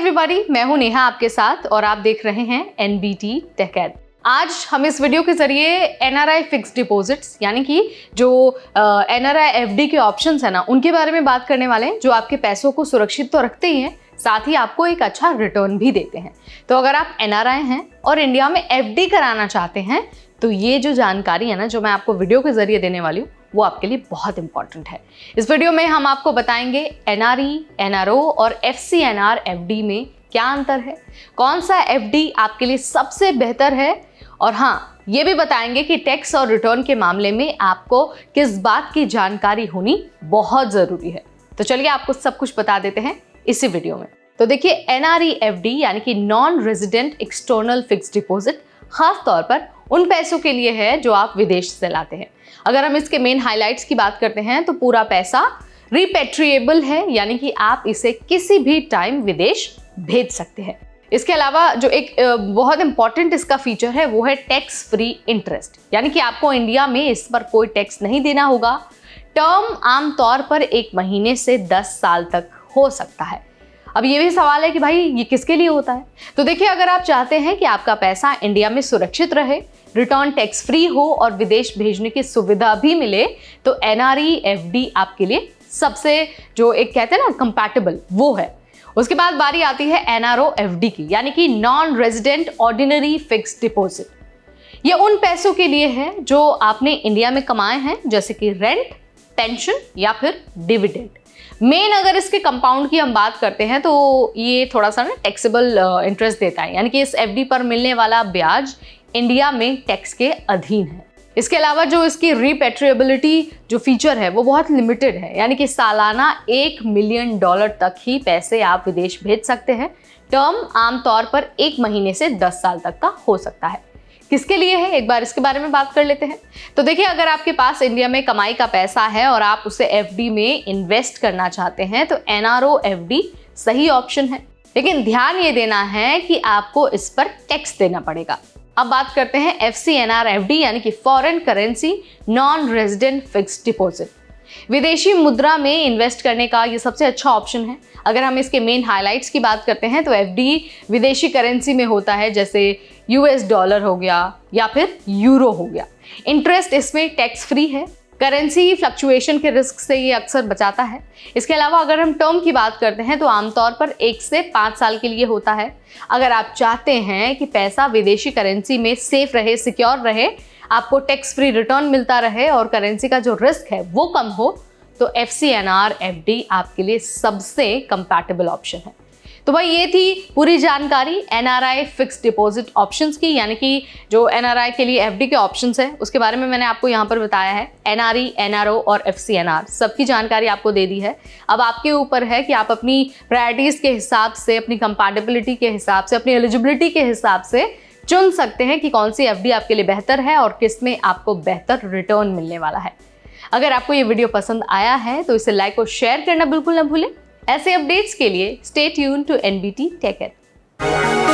Everybody, मैं हूं नेहा आपके साथ और आप देख रहे हैं NBT टेक एड। आज हम इस वीडियो के जरिए NRI फिक्स डिपॉजिट्स यानी कि जो NRI FD के ऑप्शंस है ना, उनके बारे में बात करने वाले हैं, जो आपके पैसों को सुरक्षित तो रखते ही हैं, साथ ही आपको एक अच्छा रिटर्न भी देते हैं। तो अगर आप NRI हैं और इंडिया में FD कराना चाहते हैं तो ये जो जानकारी है ना, जो मैं आपको वीडियो के जरिए देने वाली हूँ, वो आपके लिए बहुत इंपॉर्टेंट है। इस वीडियो में हम आपको बताएंगे NRE, NRO और FCNR FD में क्या अंतर है, कौन सा FD आपके लिए सबसे बेहतर है, और हाँ, ये भी बताएंगे कि टैक्स और रिटर्न के मामले में आपको किस बात की जानकारी होनी बहुत जरूरी है। तो चलिए आपको सब कुछ बता देते हैं इसी वीडियो में। तो देखिए, NRE FD यानी कि non resident external fixed deposit खास तौर पर उन पैसों के लिए है जो आप विदेश से लाते हैं। अगर हम इसके मेन हाइलाइट्स की बात करते हैं तो पूरा पैसा रिपेट्रिएबल है, यानी कि आप इसे किसी भी टाइम विदेश भेज सकते हैं। इसके अलावा जो एक बहुत इंपॉर्टेंट इसका फीचर है वो है टैक्स फ्री इंटरेस्ट, यानी कि आपको इंडिया में इस पर कोई टैक्स नहीं देना होगा। टर्म आमतौर पर 1 महीने से 10 साल तक हो सकता है। अब ये भी सवाल है कि भाई ये किसके लिए होता है। तो देखिए, अगर आप चाहते हैं कि आपका पैसा इंडिया में सुरक्षित रहे, रिटर्न टैक्स फ्री हो और विदेश भेजने की सुविधा भी मिले, तो NRE FD आपके लिए सबसे जो एक कहते हैं ना कंपैटिबल, वो है। उसके बाद बारी आती है NRO FD की, यानी कि non resident ordinary fixed deposit. ये उन पैसों के लिए है जो आपने इंडिया में कमाए हैं, जैसे कि रेंट, पेंशन या फिर डिविडेंड। मेन अगर इसके कंपाउंड की हम बात करते हैं तो ये थोड़ा सा ना टैक्सेबल इंटरेस्ट देता है, यानी कि इस FD पर मिलने वाला ब्याज इंडिया में टैक्स के अधीन है। इसके अलावा जो इसकी रिपेट्रिएबिलिटी जो फीचर है वो बहुत लिमिटेड है, यानी कि सालाना $1 मिलियन तक ही पैसे आप विदेश भेज सकते हैं। टर्म आमतौर पर 1 महीने से 10 साल तक का हो सकता है। किसके लिए है, एक बार इसके बारे में बात कर लेते हैं। तो देखिए, अगर आपके पास इंडिया में कमाई का पैसा है और आप उसे FD में इन्वेस्ट करना चाहते हैं तो NRO FD सही ऑप्शन है, लेकिन ध्यान ये देना है कि आपको इस पर टैक्स देना पड़ेगा। अब बात करते हैं FCNR FD यानी कि foreign currency non resident fixed deposit. विदेशी मुद्रा में इन्वेस्ट करने का ये सबसे अच्छा ऑप्शन है। अगर हम इसके मेन हाइलाइट्स की बात करते हैं तो FD विदेशी करेंसी में होता है, जैसे $US हो गया या फिर यूरो हो गया। इंटरेस्ट इसमें टैक्स फ्री है। करेंसी फ्लक्चुएशन के रिस्क से ये अक्सर बचाता है। इसके अलावा अगर हम टर्म की बात करते हैं तो आमतौर पर 1 से 5 साल के लिए होता है। अगर आप चाहते हैं कि पैसा विदेशी करेंसी में सेफ रहे, सिक्योर रहे, आपको टैक्स फ्री रिटर्न मिलता रहे और करेंसी का जो रिस्क है वो कम हो, तो FCNR FD आपके लिए सबसे कंपैटिबल ऑप्शन है। तो भाई ये थी पूरी जानकारी NRI फिक्स्ड डिपॉजिट ऑप्शंस की, यानी कि जो NRI के लिए FD के ऑप्शंस हैं उसके बारे में मैंने आपको यहाँ पर बताया है। NRE, NRO और FCNR सबकी जानकारी आपको दे दी है। अब आपके ऊपर है कि आप अपनी प्रायोरिटीज़ के हिसाब से, अपनी कंपैटिबिलिटी के हिसाब से, अपनी एलिजिबिलिटी के हिसाब से चुन सकते हैं कि कौन सी FD आपके लिए बेहतर है और किस में आपको बेहतर रिटर्न मिलने वाला है। अगर आपको ये वीडियो पसंद आया है तो इसे लाइक और शेयर करना बिल्कुल ना भूलें। ऐसे अपडेट्स के लिए stay tune to NBT Tech add.